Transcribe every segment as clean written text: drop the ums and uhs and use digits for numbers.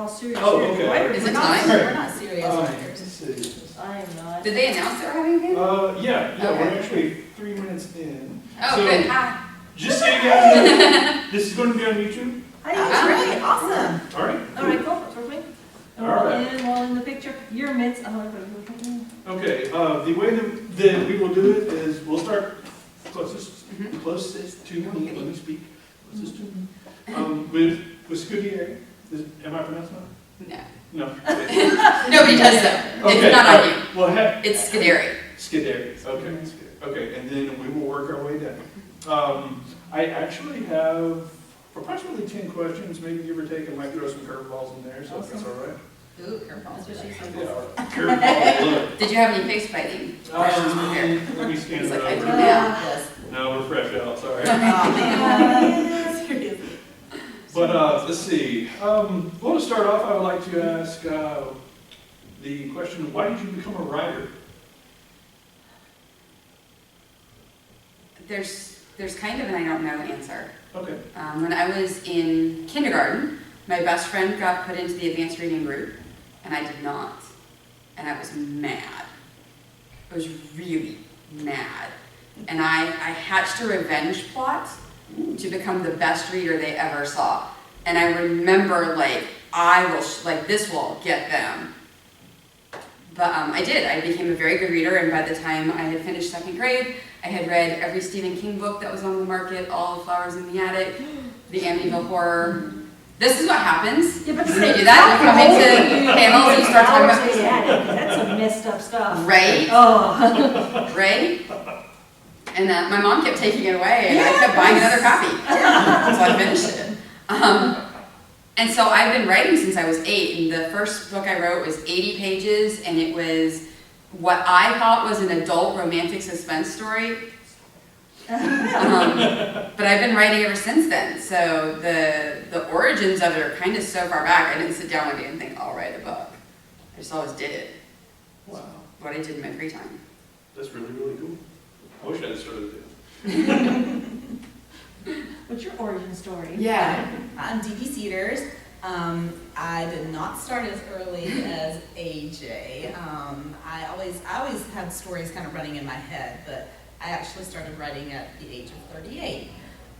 all serious. Oh, okay. Right? Is it We're time? not serious writers. Let's see. I am not. Did they announce they were having a game? Yeah, Okay. we're actually 3 minutes in. Oh, So, good. Hi. just so you guys know, this is going to be on YouTube. Great, awesome. All right. All right, cool. That's me. All right. And while in the picture, your mitts. Okay, the way that we will do it is we'll start closest to me. Let me speak. Closest to me. With Scudier. Am I pronouncing that? No. No. Nobody does that. Okay, It's not on you. Well, It's Scuderi. Scuderi. Okay. Okay, and then we will work our way down. I actually have approximately 10 questions, maybe give or take. I might throw some curveballs in there, so if that's all right. Ooh, curveballs. Yeah, curveball alert. Did you have any face biting questions prepared? Let me scan He's it like, I do over. now. Yes. No, we're fresh out, sorry. Oh, man. Seriously. But let's see. Well, to start off, I would like to ask the question, why did you become a writer? There's kind of an I don't know answer. Okay. When I was in kindergarten, my best friend got put into the advanced reading group, and I did not. And I was mad. I was really mad. And I hatched a revenge plot to become the best reader they ever saw. And I remember, this will get them. But I did. I became a very good reader, and by the time I had finished 2nd grade, I had read every Stephen King book that was on the market, All the Flowers in the Attic, the Amityville Horror. This is what happens when you do that. You come into panels and you start talking about... That's some messed up stuff. Right? Oh. Right? And my mom kept taking it away, and I kept buying another copy. So I finished it. And so I've been writing since I was 8, and the first book I wrote was 80 pages, and it was what I thought was an adult romantic suspense story. But I've been writing ever since then, so the origins of it are kind of so far back. I didn't sit down one day and think, I'll write a book. I just always did it. Wow. What I did in my free time. That's really, really cool. I wish I had started there. What's your origin story? Yeah. I'm DB Cedars. I did not start as early as AJ. I always had stories kind of running in my head, but I actually started writing at the age of 38.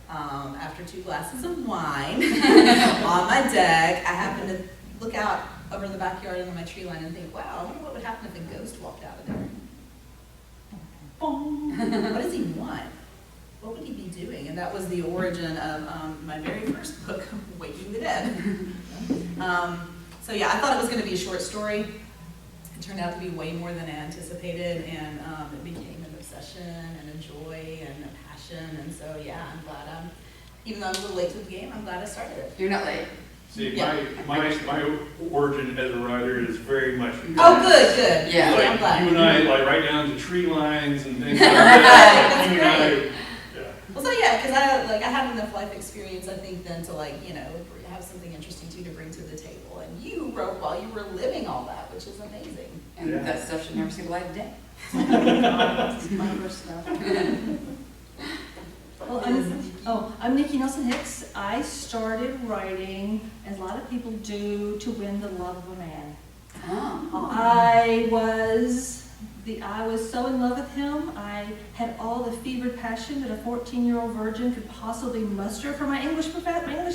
After 2 glasses of wine on my deck, I happened to look out over the backyard into my tree line and think, wow, I wonder what would happen if a ghost walked out of there. What does he want? What would he be doing? And that was the origin of my very first book, Waking the Dead. So yeah, I thought it was going to be a short story. It turned out to be way more than I anticipated, and it became an obsession and a joy and a passion. And so yeah, I'm glad even though I'm a little late to the game, I'm glad I started it. You're not late. See, Yeah. my origin as a writer is very much... Oh, good. Yeah. I'm Like, glad. you and I, like, right down to tree lines and things like That's that. You and I, great. yeah. Well, so yeah, because I had enough life experience, I think, then to have something interesting to bring to the table. And you wrote while you were living all that, which is amazing. And Yeah. that stuff should never see the light of day. This is my first stuff. Well, I'm Nikki Nelson Hicks. I started writing, as a lot of people do, to win the love of a man. Oh. I was so in love with him. I had all the fevered passion that a 14-year-old virgin could possibly muster for my English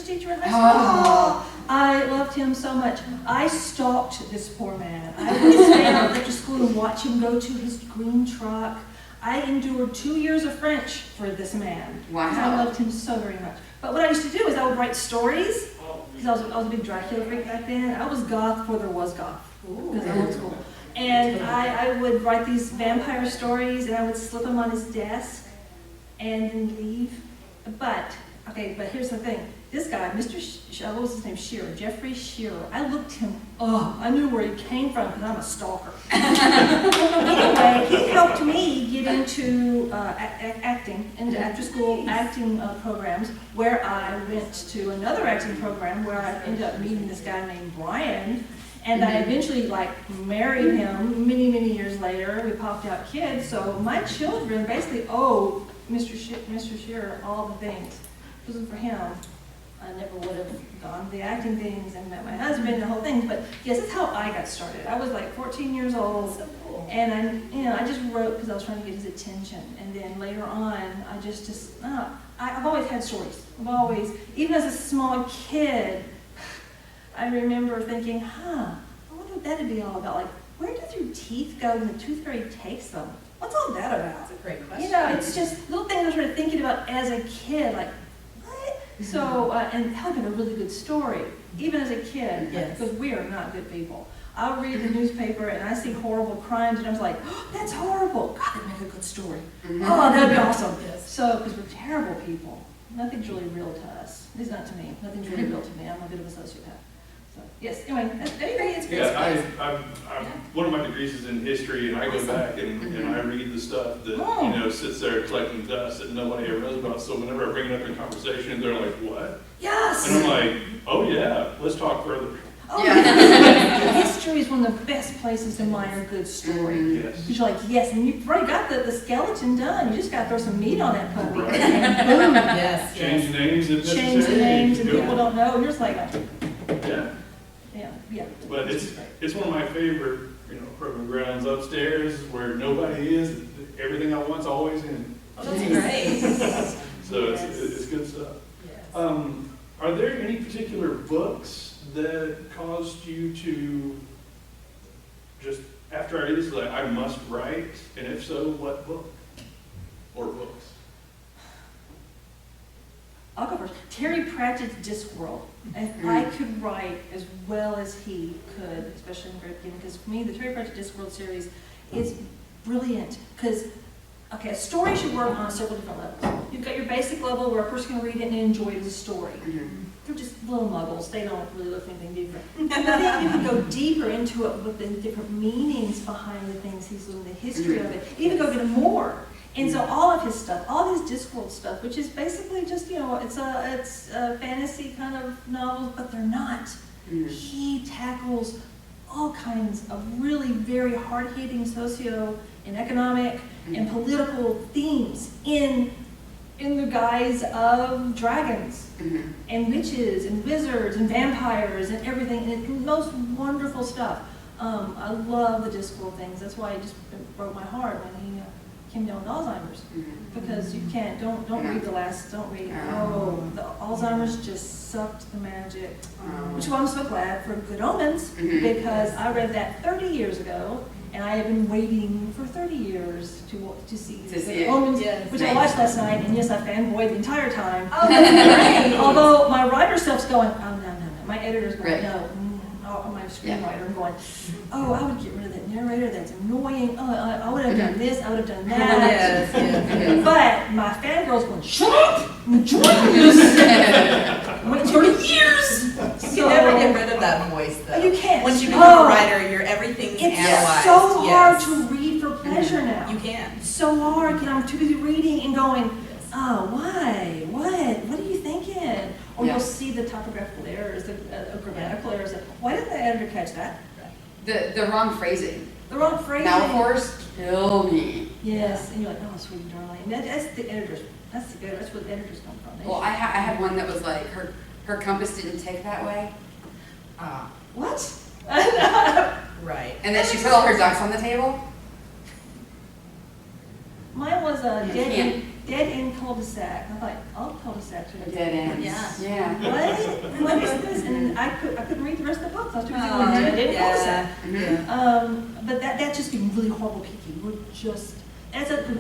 teacher in high school. Oh. I loved him so much. I stalked this poor man. I would stay out after school and watch him go to his green truck. I endured 2 years of French for this man. Wow. Because I loved him so very much. But what I used to do is I would write stories, because I was a big Dracula freak back then. I was goth before there was goth, because I went to school. And I would write these vampire stories, and I would slip them on his desk, and then leave. But here's the thing. This guy, what was his name? Shearer, Jeffrey Shearer. I looked him up. I knew where he came from because I'm a stalker. Anyway, he helped me get into acting, into after-school acting programs, where I went to another acting program where I ended up meeting this guy named Brian, and I eventually married him many years later. We popped out kids, so my children basically owe Mr. Shearer all the things. If it wasn't for him, I never would have gone to the acting things and met my husband and the whole thing. But yes, that's how I got started. I was like 14 years old, So cool. and I just wrote because I was trying to get his attention. And then later on, I've always had stories. I've always, even as a small kid, I remember thinking, I wonder what that'd be all about. Like, where do your teeth go when the tooth fairy takes them? What's all that about? That's a great question. You know, it's just little things I started thinking about as a kid, like, what? So, and helping a really good story, even as a kid, Yes. because we are not good people. I'll read the newspaper and I see horrible crimes and I was like, oh, that's horrible. God, that'd make a good story. Mhm. Oh, that'd be awesome. Yes. So, because we're terrible people. Nothing's really real to us. At least not to me. Nothing's really real to me. I'm a bit of a sociopath. So, yes, anyway, that's very great. Yeah, one of my degrees is in history, and I go back and I read the stuff that, Oh. you know, sits there collecting dust that nobody ever knows about. So whenever I bring it up in conversation, they're like, what? Yes! And I'm like, oh yeah, let's talk further. Oh, Yeah. yes. History is one of the best places to mine a good story. Mhm. Yes. Because you're like, yes, and you've already got the skeleton done. You just got to throw some meat on that puppy. Right. And boom, Yes, Change yes. names if necessary. change the names and Go. people don't know. And you're just like, Yeah, yeah. but it's one of my favorite, you know, proving grounds upstairs where nobody is. Everything I want's always in. Oh, that's great. So Yes. it's good stuff. Yes. Are there any particular books that caused you to just, after I read this, like, I must write? And if so, what book or books? I'll go first. Terry Pratchett's Discworld. If I could write as well as he could, especially in the very beginning, because for me, the Terry Pratchett Discworld series is brilliant. Because, okay, a story should work on several different levels. You've got your basic level where a person can read it and enjoy it as a story. Mhm. They're just little muggles. They don't really look for anything different. But then you can go deeper into it with the different meanings behind the things he's doing, the history of it. Even go get more. And so all of his stuff, all his Discworld stuff, which is basically just, you know, it's a fantasy kind of novels, but they're not. Mhm. He tackles all kinds of really very hard-hitting socio and economic and political themes in the guise of dragons Mhm. and witches and wizards and vampires and everything, and it's the most wonderful stuff. I love the Discworld things. That's why it just broke my heart when he came down with Alzheimer's. Mhm. Because you can't, don't read the last, don't read, the Alzheimer's just sucked the magic. Which is why I'm so glad for Good Omens, Mhm. because I read that 30 years ago, and I have been waiting for 30 years to see To see Good it. Omens, Yes. which I watched last night, and yes, I fanboyed the entire time. Oh, that's great. Although my writer self's going, oh, no. My editor's going, Right. no. My screenwriter, I'm going, oh, I would get rid of that narrator, that's annoying. Oh, I would have done this, I would have done that. Yes, yes. But my fangirl's going, shut up! Enjoy this! I'm waiting 30 years! You can never get rid of that voice, though. You can't. Once you become Oh. a writer, everything's It's analyzed. so hard Yes. to read for pleasure now. You can. It's so hard, I'm too busy reading and going, Yes. oh, why? What are you thinking? Or Yeah. you'll see the typographical errors, the grammatical errors. Why didn't the editor catch that? The wrong phrasing. The wrong phrasing. Metaphors kill me. Yes, and you're like, oh, sweet darling. That's the editors. That's where the editors come from. They Well, I had one that was like her compass didn't take that way, What? Right. and then she put all her ducks on the table. Mine was a You dead end cul-de-sac. I thought, all cul-de-sacs are A dead end. Yeah. Yeah. What? What is this? And I couldn't read the rest of the book. I was too busy Oh, going dead end yeah. cul-de-sac. Mhm. But that's just being really horrible picky. We're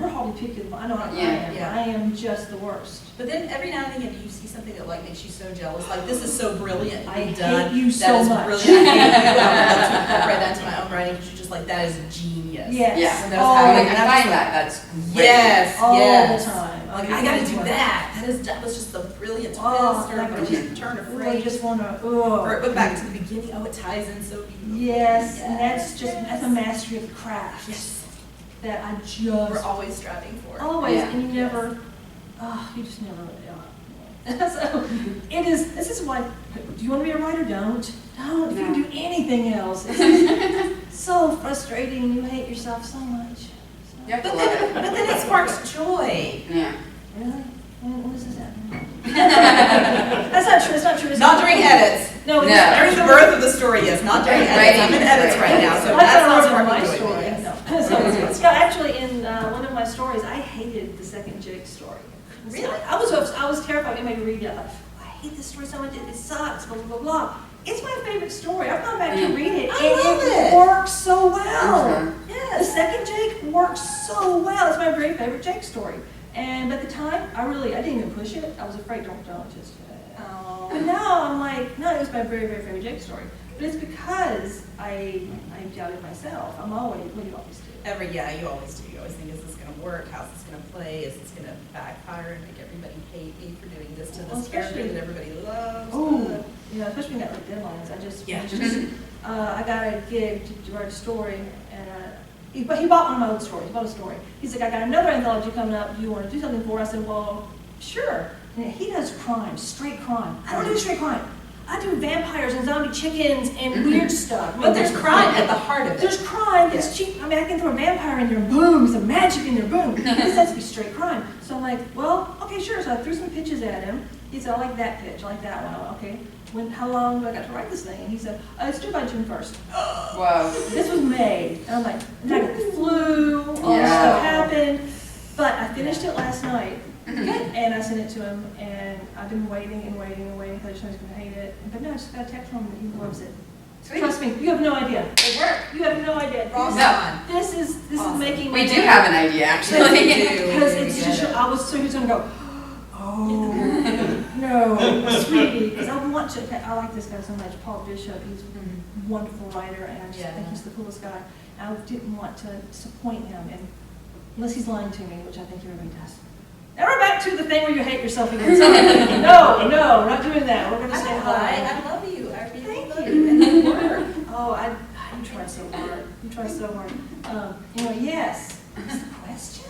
horribly picky. I know how I am. Yeah. I am just the worst. But then every now and then you see something that like makes you so jealous, like this is so brilliant. I you've hate done. you That so is much. Brilliant. I hate you. I would love to incorporate that into my own writing because you're just like that is genius. Yes. Yeah. And that's All how I the and I'm just find like, that. That's great. Yes. All yes. the time. Like I gotta do that. That was just the brilliant twist Oh, or like or just turn of I phrase. just want to, Or it went back to the beginning. Oh, it ties in so beautifully. Yes, and that's a mastery of the craft. Yes. That I We're just, always striving for. always, Yeah. and you never, you just never, So, this is why, do you want to be a writer? Don't. Don't. You can do anything else. It's so frustrating, you hate yourself so much. So, You have to But love then, it. but then it sparks joy. Yeah. Really? When does this happen? That's not true, it's not true. It's Not during edits. No, it's No. During the birth of the story, yes, not during edits. I'm in edits right now, so I that's thought not it was part my of the story. yes. No. So, actually, in one of my stories, I hated the second Jake story. Really? I was terrified of anybody reading it. Like, I hate this story so much, it sucks, blah, blah, blah, blah. It's my favorite story. I've gone back to read it, I and love it it. works so well. Mhm. The Yes. second Jake works so well. It's my very favorite Jake story. And at the time, I didn't even push it. I was afraid, don't just. Oh. But now I'm like, no, it was my very, very favorite Jake story. But it's because I doubted myself. I'm always, what do you always do? You always do. You always think, is this going to work? How's this going to play? Is this going to backfire and make everybody hate me for doing this to Well, this character especially- that everybody loves? Oh, yeah, especially when you got like deadlines. I got a gig to write a story, and he bought one of my old stories. He bought a story. He's like, I got another anthology coming up. Do you want to do something for it? I said, well, sure. And he does crime, straight crime. I don't do straight crime. I do vampires and zombie chickens and weird stuff. But there's crime at the heart of it. There's crime, it's cheap. I mean, I can throw a vampire in there, boom, some magic in there, boom. This has to be straight crime. So I'm like, well, okay, sure. So I threw some pitches at him. He said, I like that pitch, I like that one. I went, okay, how long do I got to write this thing? And he said, it's due by June 1st. Wow. This was May. And I'm like, and I got the flu, all this Yeah. stuff happened. But I finished it last night. And I sent it to him, and I've been waiting and waiting and waiting because I just know he's going to hate it. But no, I just got a text from him that he loves it. Sweet. Trust me, you have no idea. It worked. You have no idea. Ross No. on. This is Awesome. making We me- do have an idea, actually. because it's just I was so he's gonna go. Oh no, sweetie, because I want to. I like this guy so much, Paul Bishop. He's a wonderful writer, and I just Yeah. think he's the coolest guy. I didn't want to disappoint him, and unless he's lying to me, which I think everybody does. Now we're back to the thing where you hate yourself again. No, not doing that. We're gonna say hi. I love you. I really Thank love you. you. And you work. Oh, you try so hard. You try so hard. Anyway, yes. What's the question?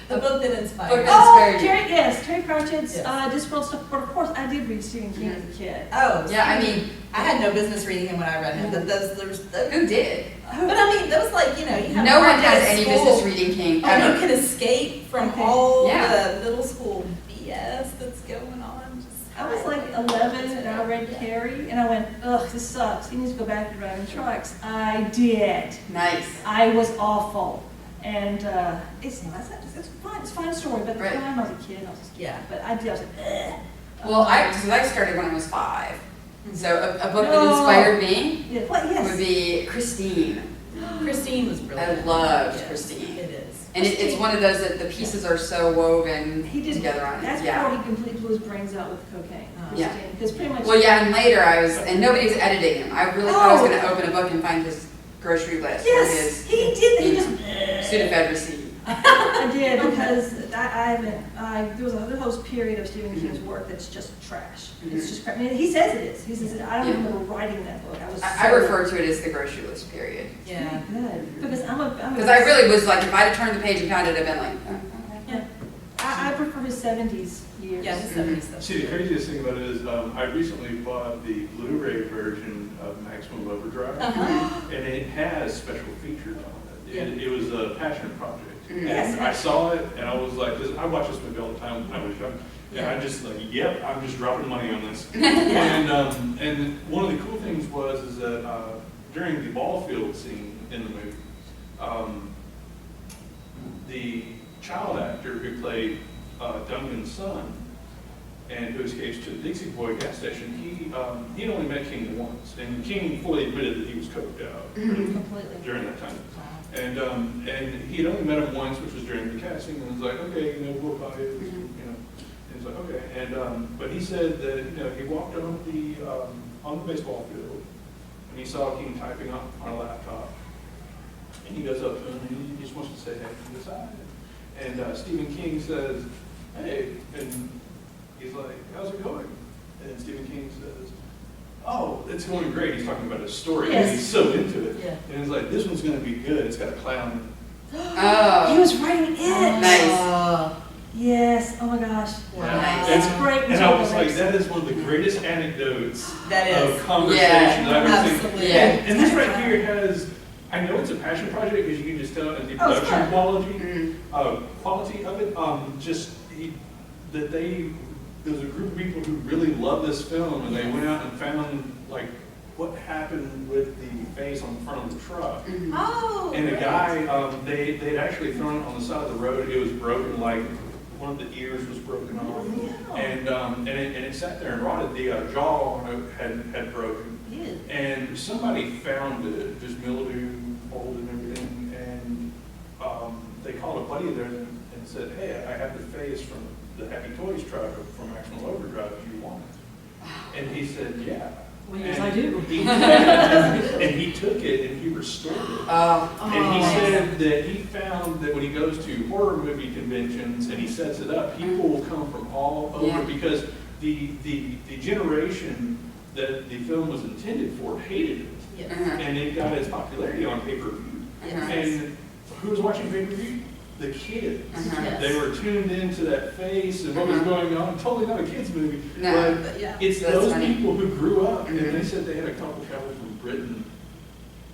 The book that Book inspired. that- Terry Pratchett's Yes. Discworld stuff. But of course, I did read Stephen King as a kid. Oh, Yeah, I mean, I had no business reading him when I read him. But who did? I mean, those like, you have No a one hard day has at any school. business reading King Oh, you ever. can escape from Okay. all Yeah. the middle school BS that's going on. Just I was like 11 and I read Carrie and I went, ugh, this sucks. He needs to go back to driving trucks. I did. Nice. I was awful. And it's fine. It's a fine story. But at the Right. time I was a kid, I was just Yeah. But I did. I was like, ugh. Well, I started when I was 5. So a book that No. inspired me Yeah, what? Yes. would be Christine. Christine was I brilliant. loved Yes, Christine. It is. And it's one of those that the pieces are so woven He did. together on it. That's Yeah. before he completely blew his brains out with cocaine. Yeah. Because pretty much. Well, yeah, and later and nobody was editing him. I really thought I was Oh. going to open a book and find his grocery list or Yes, his he did. He just. Sudafed receipt. I did because there was a whole period of Stephen King's work that's just trash. It's just crap. I mean, he says it is. He says I don't Yeah. remember writing that book. I refer to it as the grocery list period. Yeah. Good because I'm Because I really was like, if I'd have turned the page and found it, I'd been like, oh, okay. I prefer his 70s years. Yeah, his 70s stuff. See, the craziest thing about it is, I recently bought the Blu-ray version of Maximum Overdrive, and it has special features on it. It was a passion project. Mhm. Yes. And I saw it, and I was like, I watched this movie all the time when I was young, and I just like, yep, I'm just dropping money on this. And one of the cool things is that during the ball field scene in the movie, the child actor who played Duncan's son and who escapes to the Dixie Boy gas station, he'd only met King once, and King fully admitted that he was coked out Completely. during that time. And he had only met him once, which was during the casting, and was like, okay, we'll buy it, And he's like, okay. And but he said that he walked on the baseball field, and he saw King typing on a laptop, and he goes up to him and he just wants to say hey from the side. And Stephen King says, hey, and he's like, how's it going? And Stephen King says, oh, it's going great. He's talking about his story, and he's so into it. Yeah. And he's like, this one's going to be good. It's got a clown in it. He Oh, was writing it. Nice. Yes. Oh my gosh. Wow. Nice. That's great. And I was like, that is one of the greatest anecdotes That of is. conversation Yeah. that I've ever seen. Absolutely. Yeah. And this right here has, I know it's a passion project because you can just tell in the Oh, it's production fun. quality, Mm. quality of it. that there was a group of people who really loved this film, and they went out and found like what happened with the face on the front of the truck. Oh. And a guy, they'd actually thrown it on the side of the road. It was broken, like one of the ears was broken off, and it sat there and rotted. The jaw on it had broken, and somebody found it, just mildew, old and everything, and they called a buddy of theirs and said, "Hey, I have the face from the Happy Toys truck from Maximum Overdrive. Do you want it?" And he said, "Yeah." Well, yes, I do. And he took it and he restored it. And he said that he found that when he goes to horror movie conventions and he sets it up, people will come from all over because the generation that the film was intended for hated it. And it got its popularity on pay-per-view. And who was watching pay-per-view? The kids. They were tuned into that face and what was going on. Totally not a kids movie, but it's those people who grew up, and they said they had a couple travel from Britain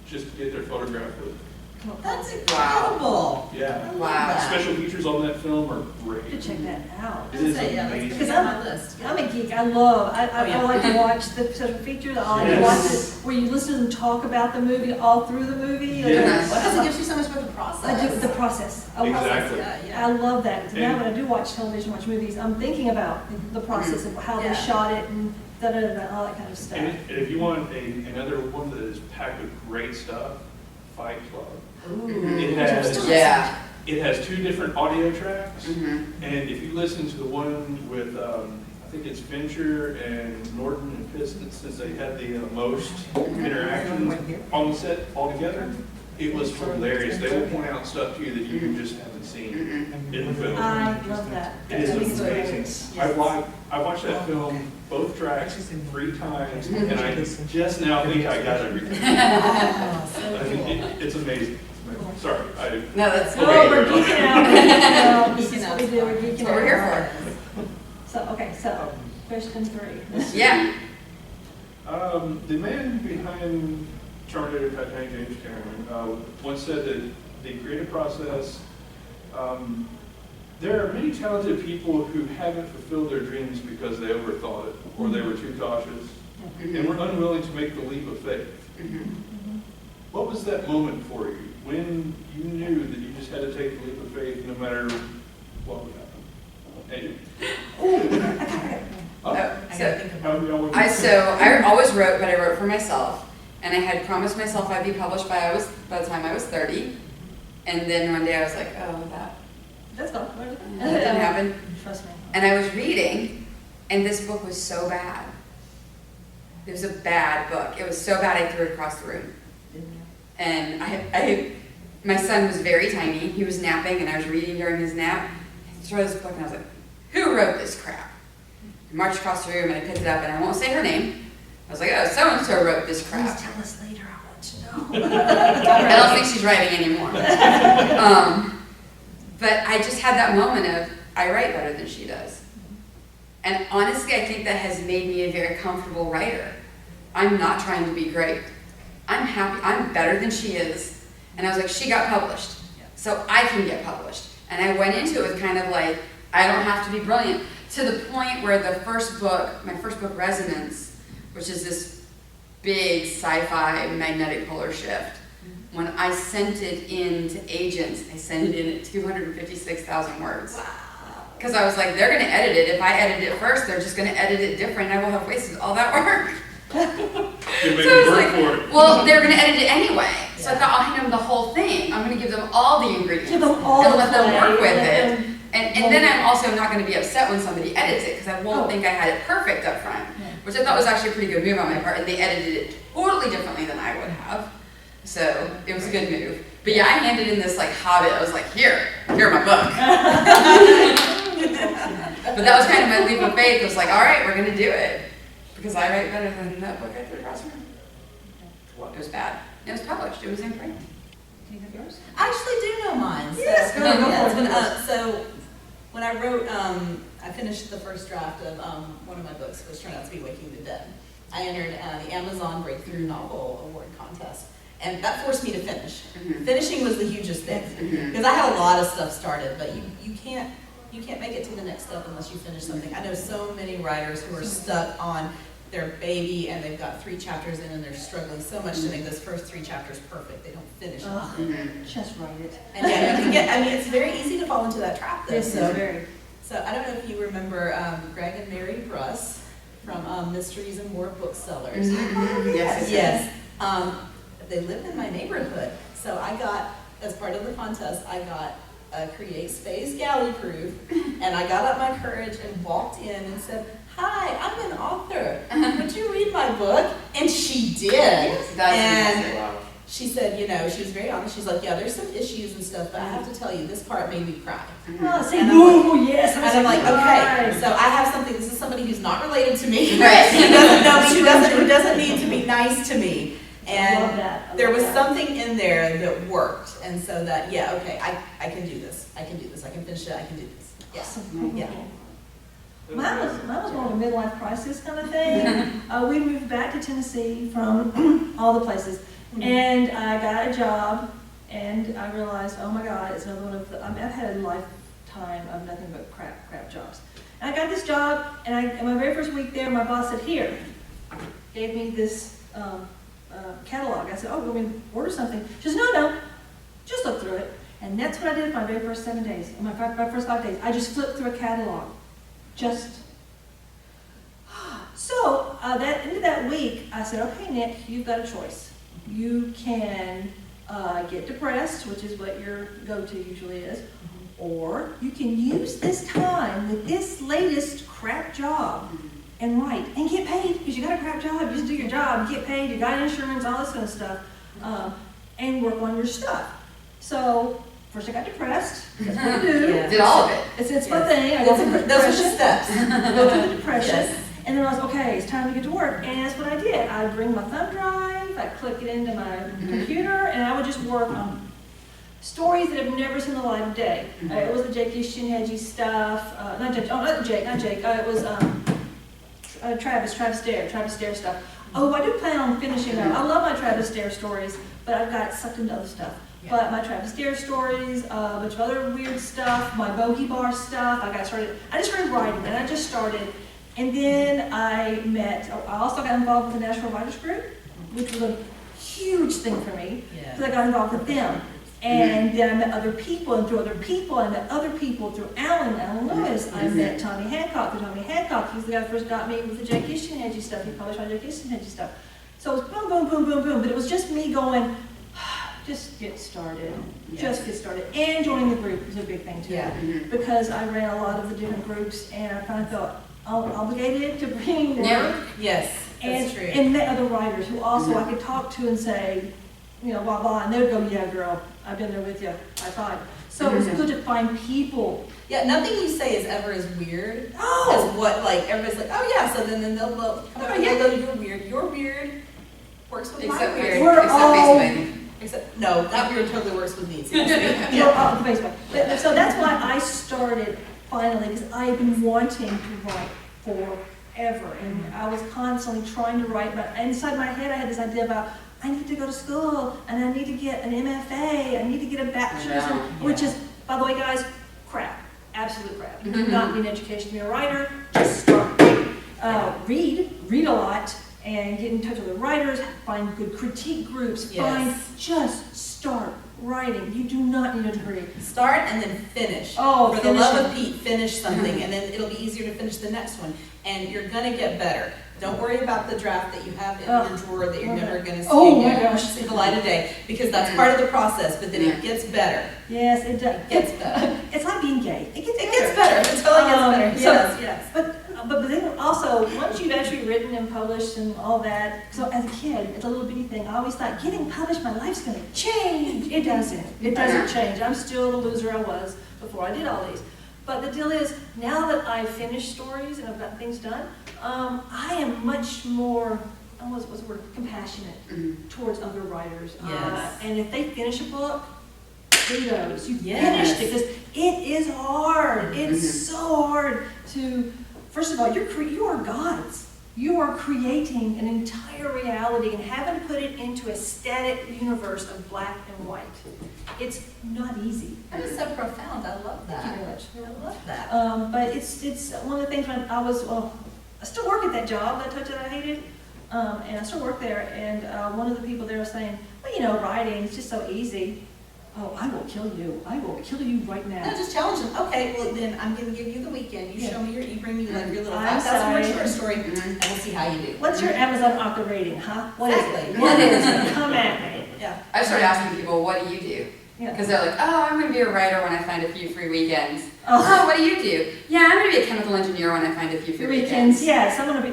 just to get their photograph with it. That's incredible. Yeah. Wow. Special features on that film are great. To check that out. It is That's amazing. Because on my list. I'm a geek. I like to watch the special features. I like to watch it where you listen and talk about the movie all through the movie. Yes. Because it gives you so much about the process. I do the process. Exactly. I love that. Now when I do watch television, watch movies, I'm thinking about the process of how they shot it and all that kind of stuff. And if you want another one that is packed with great stuff, Fight Club. It has 2 different audio tracks, and if you listen to the one with, I think it's Fincher and Norton and Piston, since they had the most interaction on the set altogether, it was hilarious. They will point out stuff to you that you just haven't seen in the film. I love that. It is amazing. I watched that film, both tracks, 3 times, and I just now think I got everything. It's amazing. Sorry. No, that's No, great. we're geeking out. This is what we do. We're geeking That's what we're here So, question 3. Yeah. The man behind Terminator, Titanic, James Cameron, once said that the creative process, there are many talented people who haven't fulfilled their dreams because they overthought it, or they were too cautious, and were unwilling to make the leap of faith. What was that moment for you, when you knew that you just had to take the leap of faith no matter what would happen? I always wrote, but I wrote for myself. And I had promised myself I'd be published by the time I was 30. And then one day I was like, oh, That's gone. that didn't happen. Trust me. And I was reading, and this book was so bad. It was a bad book. It was so bad I threw it across the room. And my son was very tiny. He was napping, and I was reading during his nap. I threw this book, and I was like, who wrote this crap? I marched across the room, and I picked it up, and I won't say her name. I was like, oh, so-and-so wrote this crap. Please tell us later. I want to know. I don't think she's writing anymore. But I just had that moment of, I write better than she does. And honestly, I think that has made me a very comfortable writer. I'm not trying to be great. I'm happy, I'm better than she is. And I was like, she got published, so I can get published. And I went into it with kind of like, I don't have to be brilliant. To the point where my first book, Resonance, which is this big sci-fi magnetic polar shift, when I sent it in to agents, I sent it in at 256,000 words. Wow. Because I was like, they're going to edit it. If I edit it first, they're just going to edit it different. I will have wasted all that work. You're making So I was work like, for it. well, they're going to edit it anyway. So I thought, I'll hand them the whole thing. I'm going to give them all the ingredients. Give them all and the let them play, work with let it. them- And then I'm also not going to be upset when somebody edits it, because I won't think I had it perfect up front, which I thought was actually a pretty good move on my part, and they edited it totally differently than I would have. So it was a good move. But yeah, I handed in this like Hobbit. I was like, here are my book. But that was kind of my leap of faith. It was like, all right, we're going to do it. Because I write better than that book I threw across the room. It was bad. It was published. It was in print. Do you have yours? I actually do know mine. Yes, go for it. So when I wrote, I finished the first draft of one of my books, which turned out to be Waking the Dead. I entered the Amazon Breakthrough Novel Award contest, and that forced me to finish. Finishing was the hugest thing, because I had a lot of stuff started, but you can't you can't make it to the next step unless you finish something. I know so many writers who are stuck on their baby and they've got 3 chapters in and they're struggling so much to make those first 3 chapters perfect. They don't finish them. Ugh, just write it. And yeah, you can get, I mean, it's very easy to fall into that trap though. Yes, it's very. So I don't know if you remember Greg and Mary Bruss from Mysteries and More Booksellers. Yes. They lived in my neighborhood. So I got, as part of the contest, I got a Create Space Galley Proof, and I got up my courage and walked in and said, "Hi, I'm an author. Would you read my book?" And she did. And she said, you know, she was very honest. She's like, "Yeah, there's some issues and stuff, but I have to tell you, this part made me cry." Oh, say, ooh, yes. And I'm like, okay, so I have something. This is somebody who's not related to me. Right. Who doesn't know me. Who doesn't need to be nice to me. And there was something in there that worked, and so that, yeah, okay, I can do this. I can do this. I can finish it. I can do this. Yeah. Awesome. Yeah. Mine was more of a midlife crisis kind of thing. We moved back to Tennessee from all the places, and I got a job, and I realized, oh my God, it's another one of the, I've had a lifetime of nothing but crap jobs. And I got this job, and in my very first week there, my boss said, "Here," gave me this catalog. I said, "Oh, we're going to order something." She says, No, just look through it. And that's what I did for my very first 7 days, my first 5 days. I just flipped through a catalog. So, that into that week, I said, "Okay, Nick, you've got a choice. You can get depressed," which is what your go-to usually is, or you can use this time with this latest crap job and write and get paid, because you got a crap job, you just do your job, you get paid, you got insurance, all this kind of stuff, and work on your stuff. So first I got depressed. That's what I do. Did all of it. It's my thing. I go through Those are depression. the steps. Go through the depression. Yes. And then I was, okay, it's time to get to work. And that's what I did. I'd bring my thumb drive, I'd click it into my computer, and I would just work on stories that have never seen the light of day. It was the Jake Shinheji stuff. Not Jake. It was Travis Dare stuff. Oh, I do plan on finishing up. I love my Travis Dare stories, but I've got sucked into other stuff. Yeah. But my Travis Dare stories, a bunch of other weird stuff, my Bogey Bar stuff, I just started writing, and I just started. And then I also got involved with the National Writers Group, which was a huge thing for me, because I got involved with them. And then I met other people, and through other people, I met other people through Alan Lewis. I met Tommy Hancock. Through Tommy Hancock, he's the guy who first got me with the Jake Shinheji stuff. He published my Jake Shinheji stuff. So it was boom, boom, boom, boom, boom. But it was just me going, just get started. Just get started. And joining the group was a big thing too. Yeah. Because I ran a lot of the different groups, and I kind of felt obligated to bring work. Yes, that's true. And met other writers who also I could talk to and say, you know, blah, blah, and they would go, "Yeah, girl, I've been there with you, high five." So it was good to find people. Yeah, nothing you say is ever as weird Oh! as what, like, everybody's like, "Oh yeah," so then they'll come up and they'll go, "You're weird. Your weird works with my Except weird." weird. We're Except all- Facebook. Except, no, that weird totally works with me too. You're off the Facebook. So that's why I started finally, because I've been wanting to write forever. And I was constantly trying to write, but inside my head I had this idea about, I need to go to school, and I need to get an MFA, I need to get a bachelor's, which is, by the way, guys, crap. Absolute crap. You do not need education to be a writer. Just start writing. Read a lot, and get in touch with the writers, find good critique groups, just start writing. You do not need a degree. Start and then finish. Oh, For the love of Pete, finish something, and then it'll be easier to finish the next one. And you're gonna get better. Don't worry about the draft that you have in your drawer that you're never gonna see the light of day, because that's part of the process, but then it gets better. Yes, it does. It gets better. It's like being gay. It gets It gets better until it gets better. Yes. But then also, once you've actually written and published and all that, so as a kid, it's a little bitty thing. I always thought, getting published, my life's gonna change. It doesn't. It doesn't change. I'm still the loser I was before I did all these. But the deal is, now that I've finished stories and I've gotten things done, I am much more, what's the word, compassionate towards other writers. Yes. And if they finish a book, kudos, you finished it, because it is hard. It's so hard to, first of all, you are gods. you are creating an entire reality and having to put it into a static universe of black and white. It's not easy. That is so profound. I love Thank you that. very much. I love that. But it's one of the things when I was, well, I still work at that job, that touch that I hated, and I still work there, and one of the people there was saying, well, you know, writing is just so easy. Oh, I will kill you. I will kill you right now. No, just challenge them. Okay, well then I'm gonna give you the weekend. You Yeah. show me you bring me like your little I'm 5,000 word sorry. short story, and we'll see how you do. What's your Amazon author rating, huh? What is Exactly. it? What is it? Come at me. Yeah. I started asking people, what do you do? Yeah. Because they're like, oh, I'm going to be a writer when I find a few free weekends. Oh. Oh, what do you do? Yeah, I'm going to be a chemical engineer when I find a few free Weekends, weekends. yes, I'm gonna be,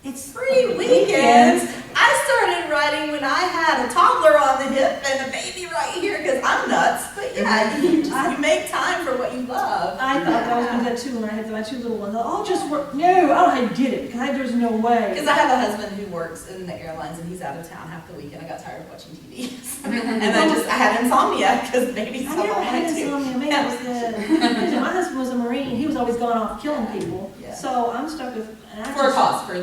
it's Free weekends. I started writing when I had a toddler on the hip and a baby right here because I'm nuts. But yeah, you make time for what you love. I thought I was gonna do that too when I had my two little ones. I'll just work, no, I don't know how you did it, because there's no way. Because I have a husband who works in the airlines and he's out of town half the week and I got tired of watching TV. And I had insomnia because babies I have never all had mine too. insomnia, man, that was good. My husband was a Marine, he was always going off killing people, Yeah. so I'm stuck with, and I For a just- cause, for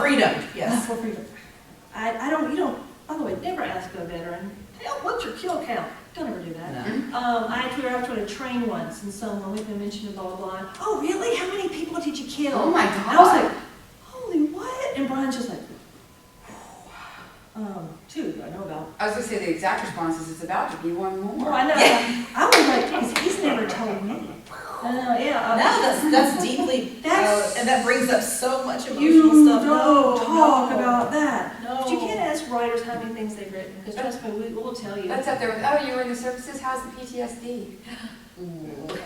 freedom, yes. For freedom. I don't, you don't, by the way, never ask a veteran, hey, what's your kill count? Don't ever do that. No. I tried to train once, and someone we've been mentioning blah, blah, blah. Oh, really? How many people did you kill? Oh my And I was God. like, holy what? And Brian's just like, 2 I know about. I was going to say the exact response is it's about to be one Well, more. I know. I was like, he's never told me. Yeah. No, that's deeply, That's- and that brings up so much emotional You stuff. don't No, talk no. about that. No. But you can't ask writers how many things they've written, because trust me, we'll tell you. That's up there with, oh, you were in the services, how's the PTSD?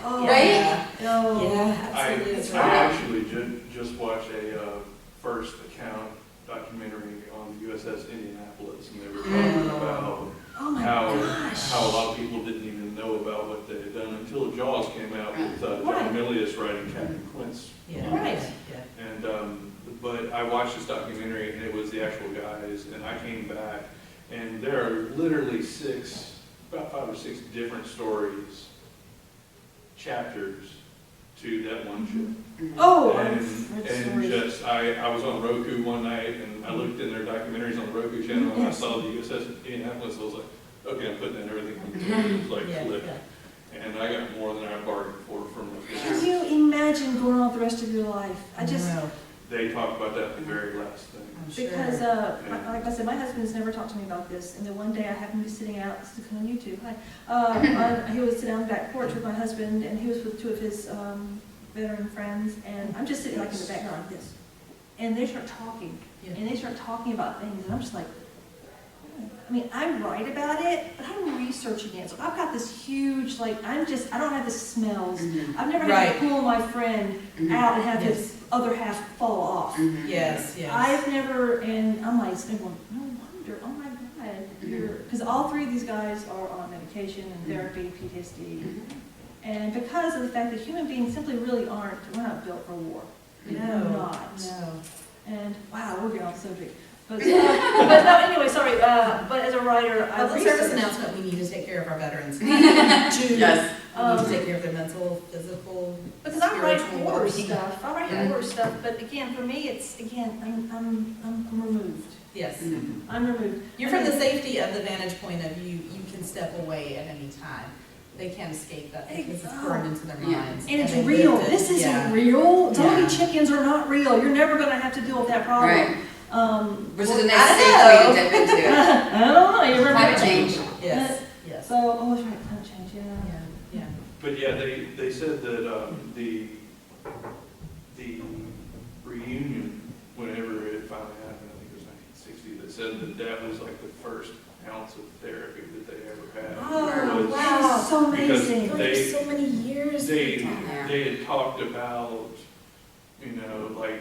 Oh, Right? No. Yeah, absolutely. That's I right. actually just watched a first account documentary on the USS Indianapolis, and they were talking about Oh my how gosh. a lot of people didn't even know about what they had done until Jaws came out with Right. John Milius writing Captain Quince. Yeah. Right. Yeah. And but I watched this documentary, and it was the actual guys, and I came back, and there are literally about 5 or 6 different stories, chapters to that one ship. Oh, And, I've read and stories. just, I was on Roku one night, and I looked in their documentaries on the Roku channel, and I Yes. saw the USS Indianapolis, I was like, okay, I'm putting in everything. It was like, Yeah, click. yeah. And I got more than I bargained for from Can the you imagine going on the rest of your life? I just, No, They talked about that in the very last thing. I'm sure. because, like I said, my husband's never talked to me about this, and then one day I happened to be sitting out, this is on YouTube, he was sitting on the back porch with my husband, and he was with 2 of his veteran friends, and I'm just sitting like in the background like this. And they start talking, Yeah. and they start talking about things, and I'm just like, I mean, I write about it, but I'm researching it. So I've got this huge, like, I don't have the smells. Mhm. I've never had Right. to pull my friend Mhm. out and have Yes. his other half fall off. Mhm. Yes, yes. I've never, and I'm like, sitting going, no wonder, oh my God, because all 3 of these guys are on medication and therapy, PTSD. Mhm. And because of the fact that human beings simply really aren't, we're not built for war. We're not. No. And wow, we're getting off the subject. But no, anyway, sorry. But as a writer, I Public service research. announcement, we need to take care of our veterans. Yes. We need to take care of their mental, physical, Because I write spiritual horror well-being. stuff. I write Yeah. horror stuff, but again, for me, it's I'm removed. Yes. Mhm. I'm removed. You're from the safety of the vantage point of you can step away at any time. They can't escape that because it's burned into their Yeah. minds. And it's they real. lived it. This isn't Yeah. real. Zombie Yeah. chickens are not real. You're never going to have to deal with that problem. Right. Which is a nice I safe know. way to dip into it. I don't know. You ever Climate change. Yes, yes. So, oh, that's right. Climate change. Yeah. Yeah, yeah. But yeah, they said that the reunion, whenever it finally happened, I think it was 1960, they said that was like the first ounce of therapy that they ever had. Oh, Was- wow. So Because amazing. they- so many years. They Yeah. had talked about, like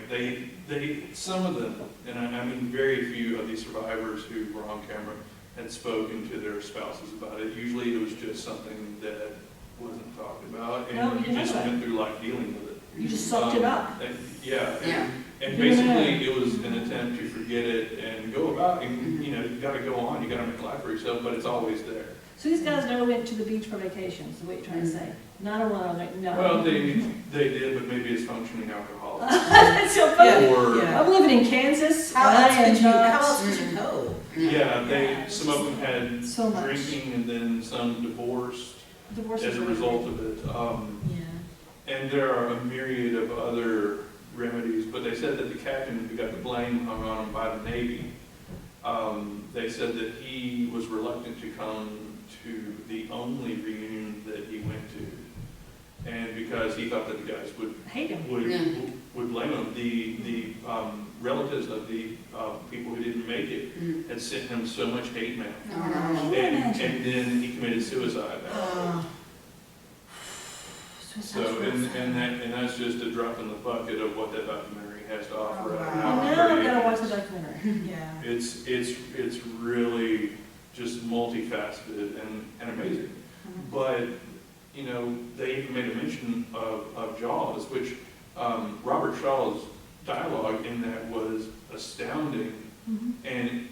some of them, and I mean very few of these survivors who were on camera had spoken to their spouses about it. Usually it was just something that wasn't talked about, No, and you you just know that. went through life dealing with it. You just sucked it up. Yeah, Yeah. And basically, it was an attempt to forget it and go about, and, you know, you gotta go on, you gotta make life for yourself, but it's always there. So these guys never went to the beach for vacations, is what you're trying to say? Not a one on it, no. Well, they did, but maybe it's functioning alcohol. That's so funny. Or, Yeah. I'm living in Kansas. How I else am could you, not- how else could you know? yeah, some of them had So much. drinking and then some divorced Divorce as is a really result big. of it. Yeah. And there are a myriad of other remedies, but they said that the captain who got the blame hung on him by the Navy, they said that he was reluctant to come to the only reunion that he went to. And because he thought that the guys would I hate him. would blame him. The relatives of the people who didn't make it had sent him so much hate mail. Oh, And then he committed suicide. So, and that's just a drop in the bucket of what that documentary has to offer. Oh, wow. Well, now I've got to watch the documentary. Yeah. It's really just multifaceted and amazing. But, you know, they even made a mention of Jaws, which Robert Shaw's dialogue in that was astounding. And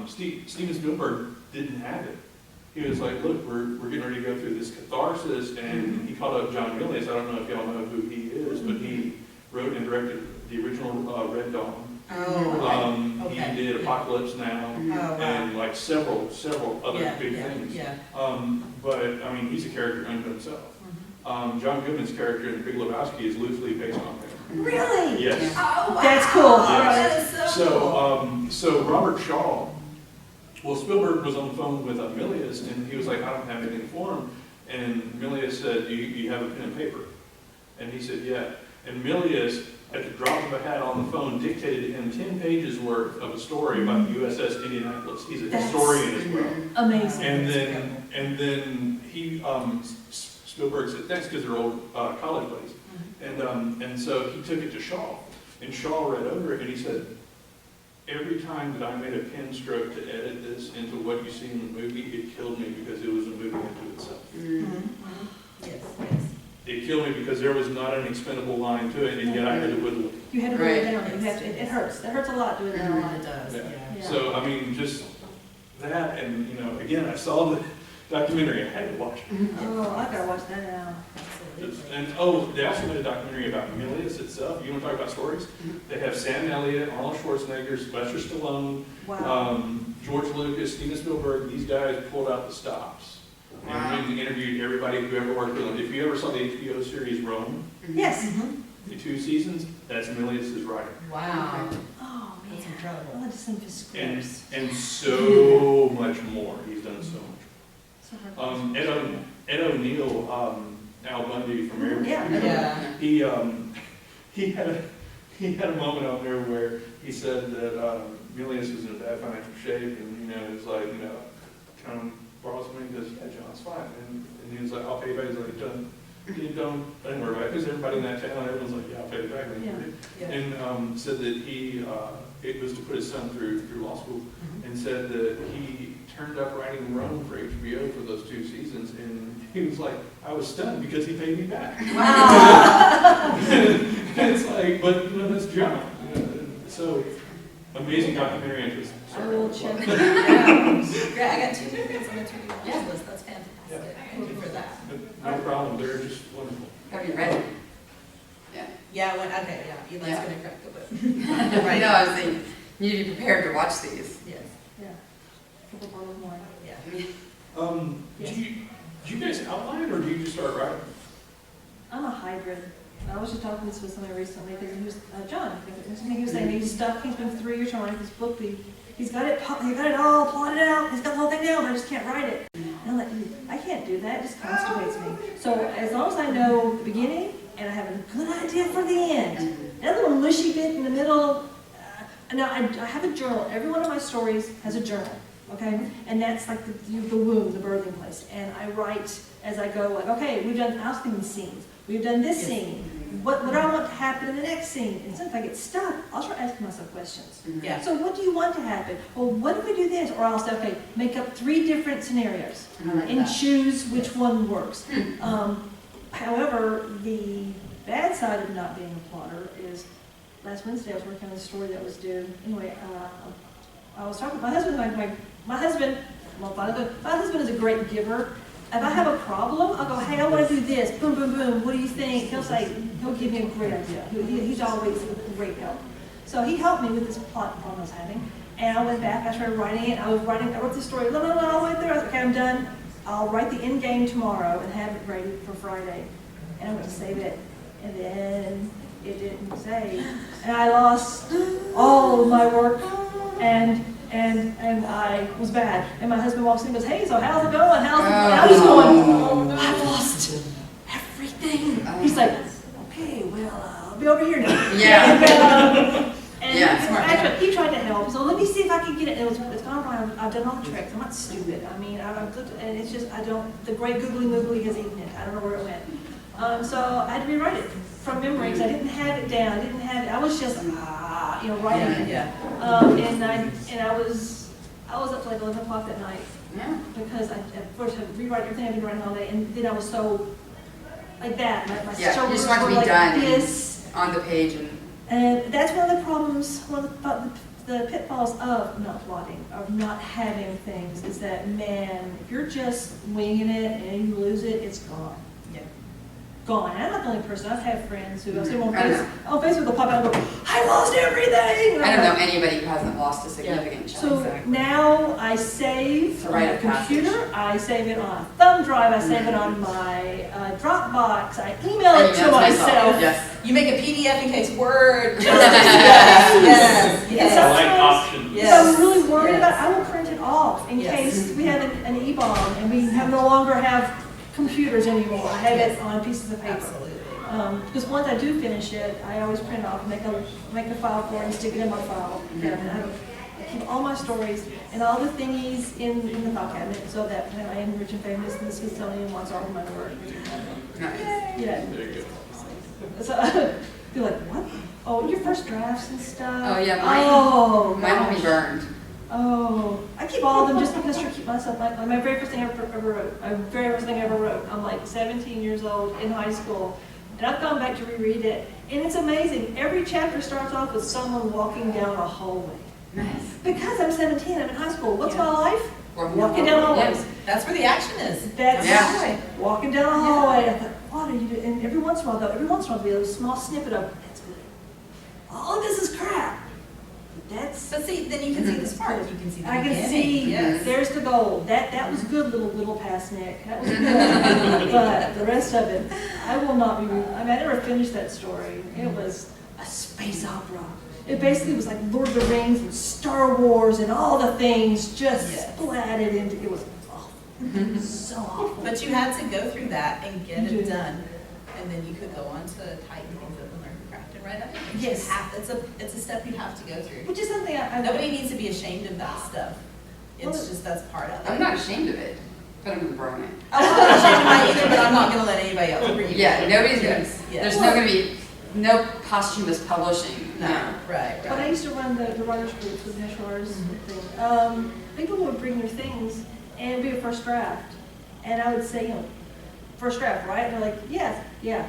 Steven Spielberg didn't have it. He was like, look, we're getting ready to go through this catharsis, and he called up John Milius. I don't know if y'all know who he is, but he wrote and directed the original Red Dawn. Oh, okay. He did Apocalypse Now, Oh, wow. and like several other big yeah, things. Yeah. But I mean, he's a character unto himself. John Goodman's character in The Big Lebowski is loosely based on him. Really? Yes. Oh, wow. That's cool. Yes. That is so cool. So Robert Shaw, well, Spielberg was on the phone with Milius, and he was like, I don't have anything for him. And Milius said, do you have a pen and paper? And he said, yeah. And Milius, at the drop of a hat on the phone, dictated to him 10 pages worth of a story about the USS Indianapolis. He's a historian as well. Amazing. And then he, Spielberg said, thanks, because they're old college buddies. And so he took it to Shaw, and Shaw read over it, and he said, every time that I made a pen stroke to edit this into what you see in the movie, it killed me because it was a movie unto itself. Yes. It killed me because there was not an expendable line to it, and yet I had to whittle it. You had to write it down. You have to, it hurts. It hurts a lot doing that online. It does, Yeah. Yeah. So, I mean, just that, and, you know, again, I saw the documentary, I had to watch it. Oh, I gotta watch that now. And, they also made a documentary about Milius itself. You want to talk about stories? They have Sam Elliott, Arnold Schwarzenegger, Sylvester Stallone, Wow. George Lucas, Steven Spielberg. These guys pulled out the stops and interviewed everybody who ever worked with them. If you ever saw the HBO series Rome, Yes. the 2 seasons, that's Milius' writing. Wow. Oh, man. That's incredible. I want to send his scripts. And so much more. He's done so much. So hard. Ed O'Neill, Al Bundy from Air. Yeah. He had a moment on there where he said that Milius was in bad financial shape, and it's like, can I borrow some money? He goes, yeah, John, it's fine. And he was like, I'll pay you back. He's like, don't worry about it, because everybody in that town, everyone's like, yeah, I'll pay you back. Yeah. And said that it was to put his son through law school, and said that he turned up writing Rome for HBO for those 2 seasons, and he was like, I was stunned because he paid me back. Wow. It's like, but that's John. So amazing documentary interest. I will check. Great, I got 2 different on the 3D watch Yeah. list. That's fantastic. Thank you for that. No problem, they're just wonderful. Have you read it? Yeah. Yeah, Eli's Yeah. gonna crack the whip. Right. No, I was saying, you need to be prepared to watch these. Yes, Yeah. Couple bottles of wine. yeah. Yes. Do you guys outline, or do you just start writing? I'm a hybrid. I was just talking this with somebody recently, because he was, John, I think he was saying he's stuck, he's been 3 years trying to write this book, but he's got it all plotted out, he's got the whole thing down, but I just can't write it. And I'm like, I can't do that, it just constipates me. So as long as I know the beginning, and I have a good idea for the end, that little mushy bit in the middle, now I have a journal. Every one of my stories has a journal, okay? And that's like the womb, the birthing place. And I write as I go, like, okay, I was thinking scenes. We've done this scene. What do I want to happen in the next scene? And sometimes I get stuck, I'll start asking myself questions. Yeah. So what do you want to happen? Well, what if we do this? Or I'll say, okay, make up 3 different scenarios and choose which one works. However, the bad side of not being a plotter is last Wednesday, I was working on a story that was due. Anyway, I was talking to my husband. My husband, well, my husband is a great giver. If I have a problem, I'll go, hey, I want to do this. Boom, boom, boom. What do you think? He'll give me a great idea. He's always a great help. So he helped me with this plot problem I was having. And I went back, I started writing it. I wrote the story, all the way through. I was like, okay, I'm done. I'll write the end game tomorrow and have it ready for Friday. And I went to save it. And then it didn't save. And I lost all of my work. And I was bad. And my husband walks in and goes, hey, so how's it going? How's it going? And I was going, I've lost everything. He's like, okay, well, I'll be over here now. Yeah. And Yeah, smart. actually, he tried to help. So let me see if I can get it. It's gone wrong. I've done all the tricks. I'm not stupid. I mean, I've looked, and it's just, the great googly moogly has eaten it. I don't know where it went. So I had to rewrite it from memory because I didn't have it down. I was just, writing it. Yeah. And I was up to like 11 o'clock that night. Yeah. Because I at first had to rewrite everything I've been writing all day, and then I was so like that. My Yeah, you shoulders just want to were be like done this. on the page And that's one of the problems, one of the pitfalls of not plotting, of not having things, is that, man, if you're just winging it and you lose it, it's gone. Yeah. Gone. I'm not the only person. I've had friends who I've seen on I know. Facebook, they'll pop out and go, I lost everything! I don't know anybody who hasn't lost a significant chunk. So Exactly. now I save To on write my a passage. computer, I save it on a thumb drive, I save it on my Dropbox, I email it to myself. Yes. You make a PDF in case Word. Yes. Yes. I like options. If I'm really worried Yes. about it, I will print it off in Yes. case we have an e-bomb and we no longer have computers anymore. I have it on pieces of paper. Absolutely. Because once I do finish it, I always print it off, make a file for it, and stick it in my file cabinet. I keep all my stories and all the thingies in the file cabinet so that when I am rich and famous and the Smithsonian wants all of my work. Nice. Yeah. There you go. So you're like, what? Oh, your first drafts and stuff. Oh, yeah, mine will be gosh. burned. Oh, I keep all of them just because to keep myself, my very first thing I ever wrote, I'm like 17 years old in high school, and I've gone back to reread it, and it's amazing. Every chapter starts off with someone walking down a hallway. Nice. Because I'm 17, I'm in high school. What's Yeah. my life? Walking Walking down hallways. That's where the action is. That's Yeah. walking down a hallway. I thought, what are you doing? And every once in a while, there'll be a small snippet of, that's good. All of this is crap. That's, But see, then you can see the spark. You can see the I can beginning. see, Yes. there's the gold. That was good, little past Nick. That was good. But the rest of it, I will not be, I never finished that story. It was a space opera. It basically was like Lord of the Rings and Star Wars and all the things just Yes. splatted into, it was awful. So awful. But you had to go through that and get You it do. done, and then you could go on to tighten things up and learn to craft and write up. Yes. It's a step you have to go through. Which is something I Nobody needs to be ashamed of that stuff. It's Well, just, that's part of it. I'm not ashamed of it, but I'm gonna burn it. I'm not ashamed of mine either, but I'm not gonna let anybody else bring you. Yeah, nobody's gonna, Yes, yes. there's no gonna be, no posthumous publishing. No, right, When I right. used to run the writers groups with National Artists thing, people would bring their things and be a first draft. And I would say, first draft, right? And they're like, yeah,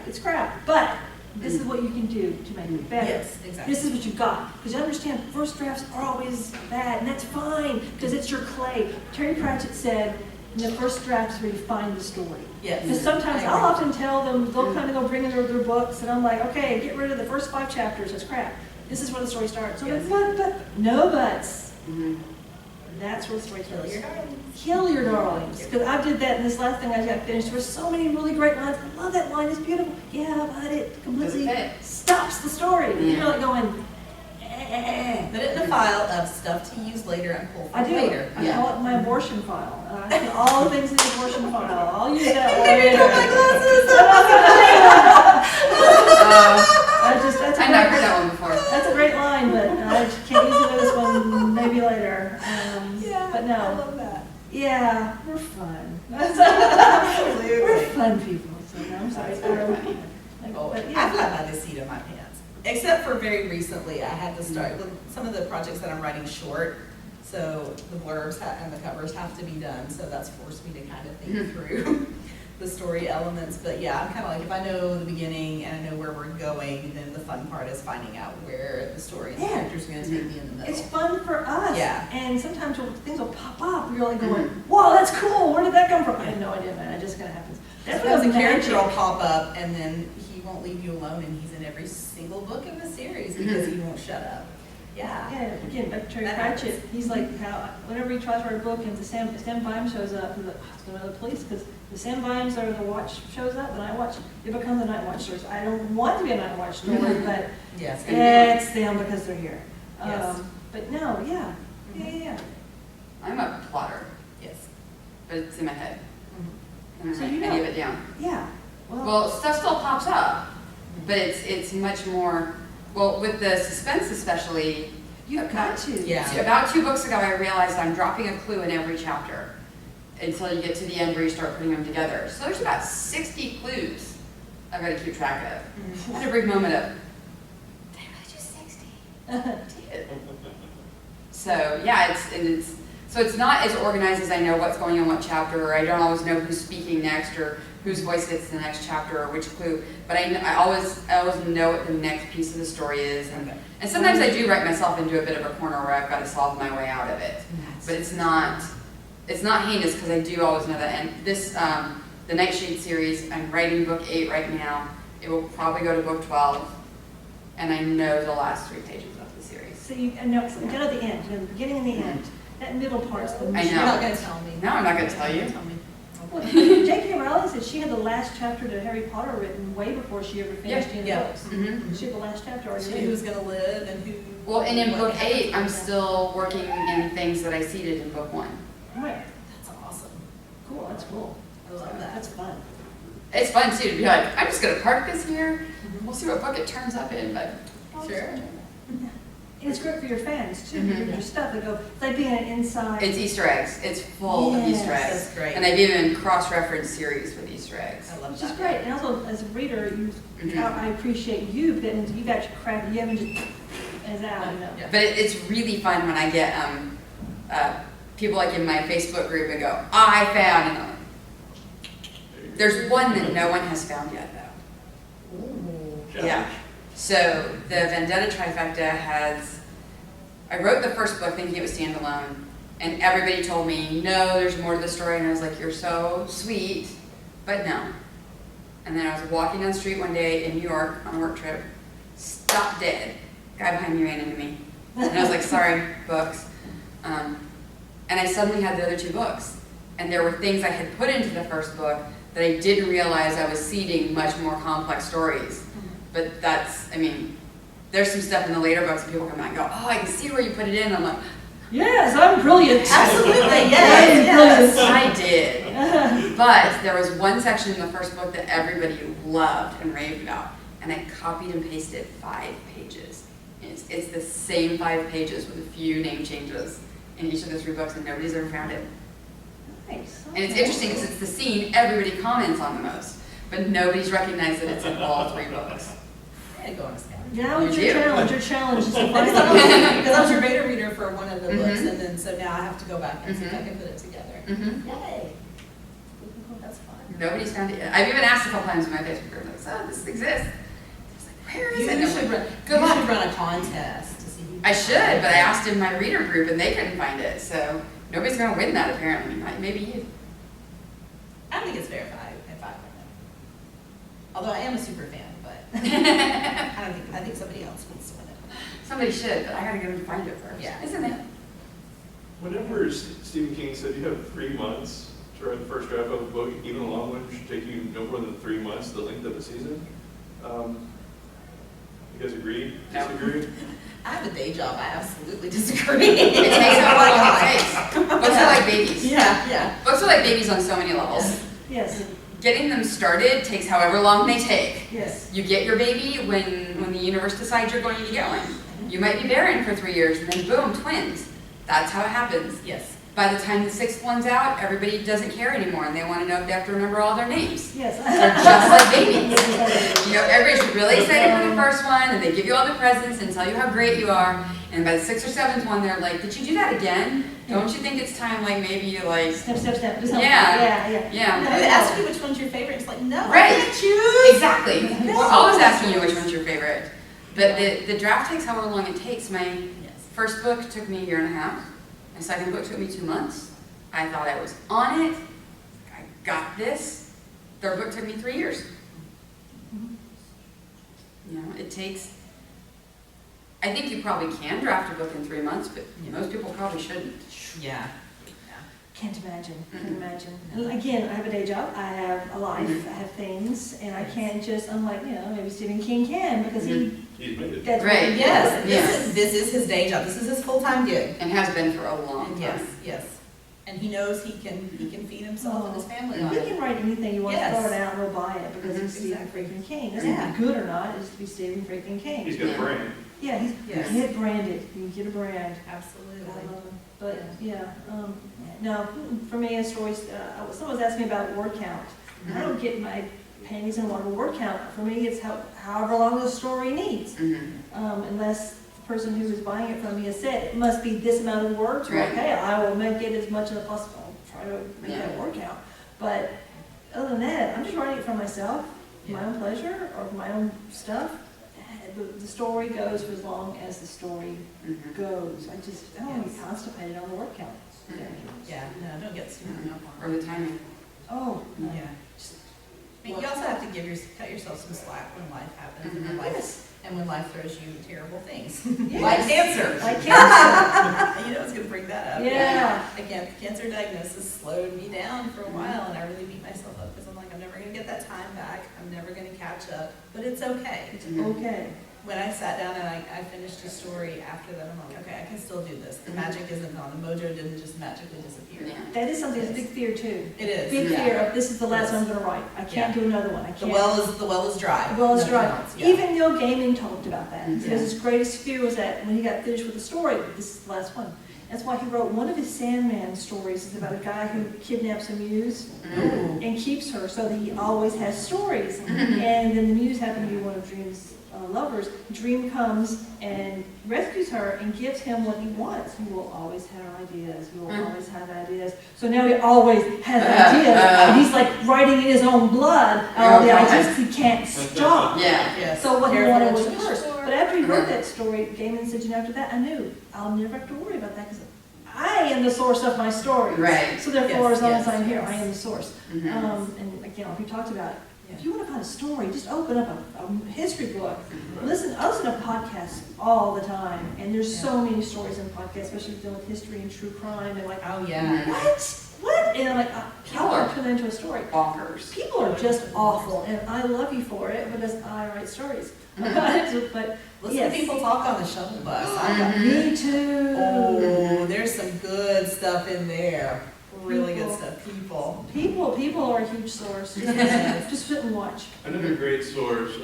it's crap, but this is what you can do to make it better. Yes, exactly. This is what you got. Because you understand, first drafts are always bad, and that's fine, because it's your clay. Terry Pratchett said, the first draft is where you find the story. Yes. Because sometimes I I'll agree. often tell them, they'll bring in their books, and I'm like, okay, get rid of the first 5 chapters, it's crap. This is where the story starts. So Yes. but, no buts. Mhm. That's where the story Kill starts. your darlings. Kill your darlings. Because I did that in this last thing I got finished. There were so many really great lines. I love that line, it's beautiful. Yeah, but it completely Doesn't fit. stops the story. Yeah. You're like going, eh. Put it in a file of stuff to use later and pull I from do. later. I Yeah. call it my abortion file. I put all the things in the abortion file. I'll use that Maybe later. put my glasses. That's I a never great, heard that one before. that's a great line, but I can't use it in this one, maybe later. Yeah, But I no. love that. Yeah, we're fun. We're Absolutely. fun people. So no, I'm sorry. That's very funny. Oh, But I yeah. fly by the seat of my pants. Except for very recently, I had to start, some of the projects that I'm writing short, so the blurbs and the covers have to be done, so that's forced me to kind of think through. the story elements, but yeah, I'm kind of like, if I know the beginning and I know where we're going, then the fun part is finding out where the story and the Yeah. characters are going to take me in the middle. It's fun for us. Yeah. And sometimes things will pop up. You're like going, whoa, that's cool. Where did that come from? I had no idea, man. It just kind of happens. That's Sometimes what a character will magic. pop up and then he won't leave you alone, and he's in every single book of the series because he won't shut up. Yeah. Yeah, again, back to Terry That Pratchett. happens. He's like, how whenever he tries to write a book and Sam Vimes shows up, he's like, oh, it's going to the police because the Sam Vimes or the Watch shows up, the Night Watch, it becomes a Night Watch story. So I don't want to be a Night Watch story, but Yes. it's them because they're here. Yes. But no, yeah. Yeah. I'm a plotter, Yes. but it's in my head. I don't So write you any know. of it down. Yeah. Well, stuff still pops up, but it's much more, well, with the suspense especially, you've got to. Yeah. about 2 books ago, I realized I'm dropping a clue in every chapter until you get to the end where you start putting them together. So there's about 60 clues I've got to keep track of. I had a brief moment of, did I really just 60? I did. So yeah, it's not as organized as I know what's going on what chapter, or I don't always know who's speaking next, or whose voice gets the next chapter, or which clue. But I always know what the next piece of the story is, and sometimes I do write myself into a bit of a corner where I've got to solve my way out of it. But it's not heinous because I do always know that. And this the Nightshade series, I'm writing book 8 right now. It will probably go to book 12, and I know the last 3 pages of the series. So you know, so get at the end, the beginning and the end. That middle part's the I know. You're not going to tell me. No, I'm not going to tell you. Tell me. Well, J.K. Rowling said she had the last chapter to Harry Potter written way before she ever finished any Yeah. books. Mm-hmm. She had the last chapter already She knew written. who's going to live and who. Well, and in what book happened. 8, I'm still working in things that I seeded in book 1. Right. That's awesome. Cool, that's cool. I love that. That's fun. It's fun too to be like, I'm just going to park this here. We'll see what book it turns up in, but Sure. And it's great for your fans too, Mhm. because your stuff that go, it's like being an inside. it's Easter eggs. It's full of Yes. Easter eggs. That's great. And they've even cross-referenced series with Easter eggs. I love Which that. is great, and also as a reader, Mhm. I appreciate you, because you've actually cracked, you haven't just, as out, you know. Yeah. But it's really fun when I get people like in my Facebook group and go, I found, and I'm like, there's one that no one has found yet though. Ooh. Yeah. So the Vendetta Trifecta has, I wrote the first book thinking it was standalone, and everybody told me, no, there's more to the story, and I was like, you're so sweet, but no. And then I was walking down the street one day in New York on a work trip, stopped dead. Guy behind me ran into me. And I was like, sorry, books. And I suddenly had the other 2 books. And there were things I had put into the first book that I didn't realize I was seeding much more complex stories. But that's, I mean, there's some stuff in the later books that people come back and go, oh, I can see where you put it in. I'm like, Yes, I'm brilliant. Absolutely, I'm yes, brilliant. I did. But there was one section in the first book that everybody loved and raved about. And I copied and pasted 5 pages. It's the same 5 pages with a few name changes in each of the 3 books, and nobody's ever found it. Nice. And it's interesting because it's the scene everybody comments on the most, but nobody's recognized that it's in all 3 books. I had to go on a scout. Now it's You your do. challenge, your challenge is to find Because I was your beta reader for one of the books, Mhm. and then so now I have to go back and see if I Mhm. can put it together. Mm-hmm. Yay! That's fun. Nobody's found it yet. I've even asked a couple times in my Facebook group, like, so this exists. I was like, where is You it? And I'm should like, run. good You luck. should run a contest to see who. I should, but I asked in my reader group and they couldn't find it, so nobody's gonna win that apparently. Maybe you. I don't think it's fair if I win it. Although I am a super fan, but I think somebody else needs to win it. Somebody should, but I gotta go and find it first. Yeah. Isn't it? Whenever Stephen King said you have 3 months to write the first draft of a book, even a long one should take you no more than 3 months, the length of a season. You guys agree? No. Disagree? I have a day job. I absolutely disagree. It takes however long it takes. Books are like babies. Yeah. Books are like babies on so many levels. Yes, Getting them started takes however long they take. yes. You get your baby when the universe decides you're going to get one. You might be barren for 3 years and then boom, twins. That's how it happens. Yes. by the time the 6th one's out, everybody doesn't care anymore, and they want to know if they have to remember all their names. Yes. They're just like babies. You know, everybody's really excited for the first one, and they give you all the presents and tell you how great you are, and by the 6th or 7th one, they're like, did you do that again? Don't you think it's time, like, maybe you, like... Step. Just help me. Yeah. Yeah. No, they ask you which one's your favorite. It's like, no, Right. I can't choose. Exactly. We're always asking you which one's your favorite. But the draft takes however long it takes. My first book took me a year and a half. My second book took me 2 months. I thought I was on it. I got this. Third book took me 3 years. You know, it takes... I think you probably can draft a book in 3 months, but most people probably shouldn't. Yeah. Can't imagine. And again, I have a day job. I have a life. I have things, and I can't just. I'm like, maybe Stephen King can because He's made it. that's Right. what he Yes, does. this is his day job. This is his full-time gig. And has been for a long time. Yes. And he knows he can feed himself and his family on He it. can write anything you want, Yes. throw it out, and we'll buy it because it's Stephen Exactly. freaking King. Doesn't Yeah. matter good or not. It's to be Stephen freaking King. He's got a brand. Yeah, he's Yes. get branded. You can get a brand. Absolutely. I love him. But no, for me, a story. Someone was asking me about word count. I don't get my panties in one word count. For me, it's however long the story needs. Unless the person who is buying it from me has said it must be this amount of words. Right. Okay, I will make it as much as possible. I'll try to make that word count. But other than that, I'm just writing it for myself, my own pleasure, or for my own stuff. The story goes for as long as the story goes. I don't want to be constipated on the word count. Yeah, no, don't get stupid up Or on the it. timing. Oh, Yeah. I mean, you also have to cut yourself some slack when life happens and when life throws you terrible things. Yes. Like cancer. Like cancer. You know it's going to bring that up. Yeah. Again, cancer diagnosis slowed me down for a while, and I really beat myself up because I'm like, I'm never going to get that time back. I'm never going to catch up, but it's okay. It's okay. When I sat down and I finished a story after that, I'm like, okay, I can still do this. The magic isn't gone. The mojo didn't just magically disappear. Yeah. That is something that's a big fear too. It is. Big yeah. fear of this is the last one I'm going to write. I can't do another one. I The can't. well is dry. The well is Nothing dry. else, yeah. Even Neil Gaiman talked about that. Mhm. Because his greatest fear was that when he got finished with the story, this is the last one. That's why he wrote one of his Sandman stories. It's about a guy who kidnaps a muse and keeps her so that he always has stories. And then the muse happened to be one of Dream's lovers. Dream comes and rescues her and gives him what he wants. He will always have ideas. He will always have ideas. So now he always has ideas. And he's like writing in his own blood all the ideas. He can't stop. Yeah. Yes. So what he Careful wanted what was you wish hers. for. But after he wrote that story, Gaiman said, after that, I knew I'll never have to worry about that because I am the source of my stories. Right. So therefore, Yes, as long yes, as I'm here, yes. I am the source. Mhm. And again, like we talked about, if you want to find a story, just open up a history book. I listen to podcasts all the time, and there's so many stories in podcasts, especially dealing with history and true crime, and like, Oh yeah. what? And I'm like, how do I turn that into a story? Bonkers. People are just awful, and I love you for it because I write stories. But Listen yes. to people talk on the shuttle bus. Me too. Oh, there's some good stuff in there. Really good stuff. People are a huge source. Just sit and watch. Another great source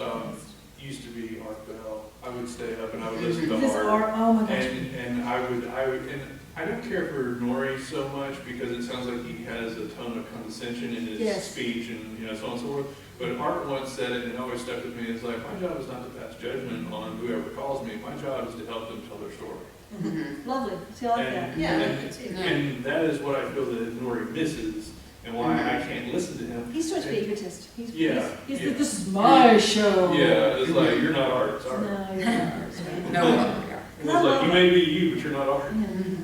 used to be Art Bell. I would stay up and I would listen to This Art. art, oh my gosh. And I would, and I don't care for Nori so much because it sounds like he has a tone of condescension in his Yes. speech and so on and so forth. But Art once said it and it always stuck with me. It's like, my job is not to pass judgment on whoever calls me. My job is to help them tell their story. Lovely. See, I like that. And that is what I feel that Nori misses and why I can't listen to him. He's supposed to be egotist. He's this is my show. Yeah, it's like, you're not Art, sorry. No, you're not. No. It's like, you may be you, but you're not Art.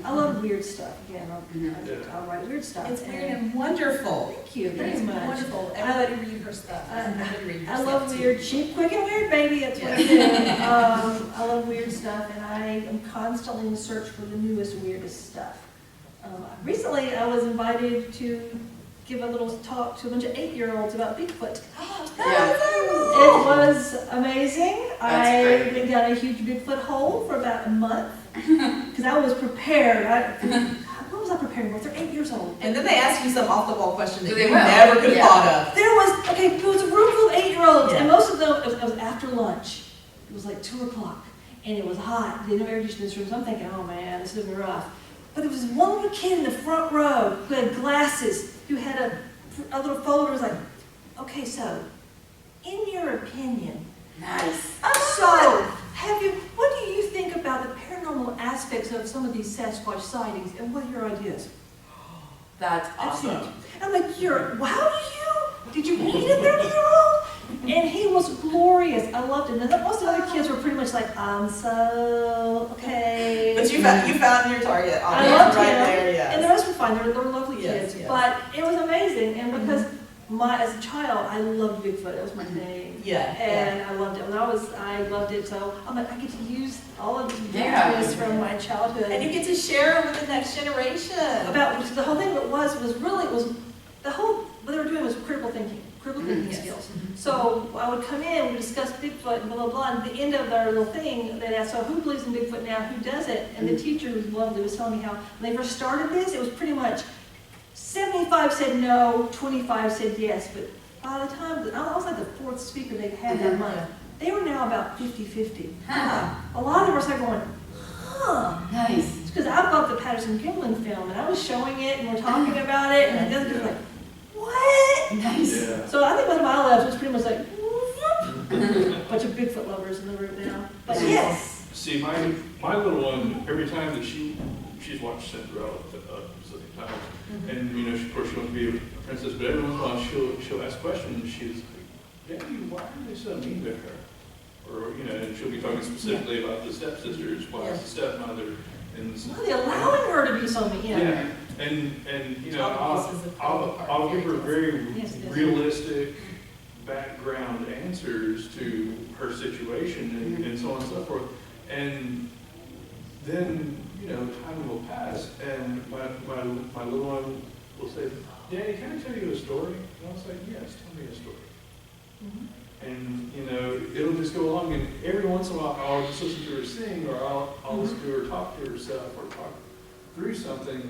I love weird stuff. Again, Yeah. I'll write weird stuff. It's weird and wonderful. Thank you Pretty very much. wonderful. Everybody read her stuff. Everybody read her I stuff love too. weird, cheap, quick and weird, baby. That's what I do. I love weird stuff, and I am constantly in the search for the newest, weirdest stuff. Recently, I was invited to give a little talk to a bunch of 8-year-olds about Bigfoot. Yeah. It was amazing. That's great. I got a huge Bigfoot hole for about a month because I was prepared. What was I preparing for? They're 8 years old. And then they ask you some off-the-wall question that They you will. never could have Yeah. thought of. There was a room full of 8-year-olds, and Yeah. most of them, it was after lunch. It was like 2 o'clock, and it was hot. They didn't have air conditioning in this room, so I'm thinking, oh man, this is gonna be rough. But there was this one little kid in the front row who had glasses, who had a little folder. It was like, okay, so, in your opinion, Nice. so, what do you think about the paranormal aspects of some of these Sasquatch sightings, and what are your ideas? That's That's it. awesome. I'm like, did you meet a 30-year-old? And he was glorious. I loved it. And then most of the other kids were pretty much like, so, okay. But you found your target I audience loved right him. there, yes. And the rest were fine. They were lovely Yes, kids. yes. But it was amazing. And because as a child, I loved Bigfoot. That was my thing. Yeah, And I loved it. I loved it. So I'm like, I get to use all of these Yeah. images from my childhood. And you get to share it with the next generation. Because the whole thing was what they were doing was critical thinking Yes. skills. So I would come in, we discuss Bigfoot and blah, blah, blah, and at the end of their little thing, they'd ask, so who believes in Bigfoot now, who does it? And the teacher, who was lovely, was telling me how when they first started this, it was pretty much 75 said no, 25 said yes, but by the time, I was like the fourth speaker they had that month, they were now about 50-50. Huh. A lot of them were like going, huh. Nice. Because I bought the Patterson-Gimlin film, and I was showing it, and we're talking about it, and the other kids were like, what? Nice. Yeah. So I think one of my labs was pretty much like, whoop. Bunch of Bigfoot lovers in the room now. But yes. See, my little one, every time that she's watched Cinderella so many times, and you know, of course she wants to be a princess, but every once in a while she'll ask questions, and she's like, Daddy, why are they so mean to her? Or, you know, and she'll be talking specifically about the stepsisters, why is the stepmother, and Why are they allowing her to be so mean? yeah, and you know, I'll give her very Yes, yes. realistic background answers to her situation and so on and so forth. And then, you know, time will pass and my little one will say, Daddy, can I tell you a story? And I'll say, yes, tell me a story. And, you know, it'll just go along, and every once in a while I'll just listen to her sing, or I'll listen to her talk to herself, or talk through something,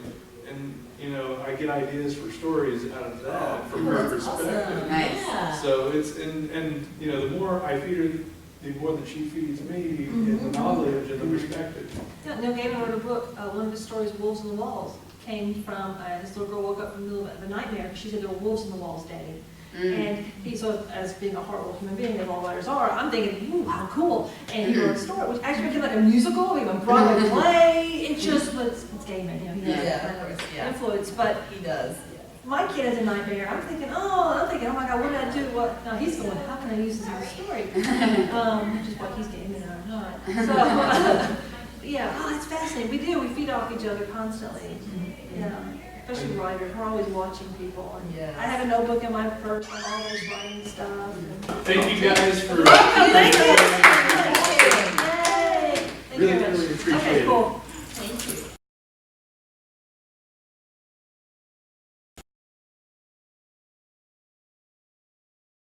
and, you know, I get ideas for stories out of that from her perspective. Awesome. Nice. Yeah. So it's, and, you know, the more I feed her, the more that she feeds me in the knowledge and the perspective. Yeah, Neil Gaiman wrote a book, one of his stories, Wolves in the Walls, came from, this little girl woke up in the middle of a nightmare, she said there were wolves in the walls, Daddy. And he, so as being a horrible human being, as all writers are, I'm thinking, ooh, how cool. And he wrote a story, which actually became like a musical, became a Broadway play. It just was, it's Gaiman, you know, he has that kind of influence. But He does. my kid has a nightmare. I'm thinking, oh my God, what did I do? What? Now he's going, how can I use this in a story? Which is what he's Gaiman and I'm not. So, yeah, oh, it's fascinating. We feed off each other constantly. Yeah. Especially writers, we're always watching people. And Yes. I have a notebook in my purse, I'm always writing stuff. Thank you guys for. Thank you. Yay. Yay. Thank you Really, very much. really appreciate Okay, it. cool. Thank you.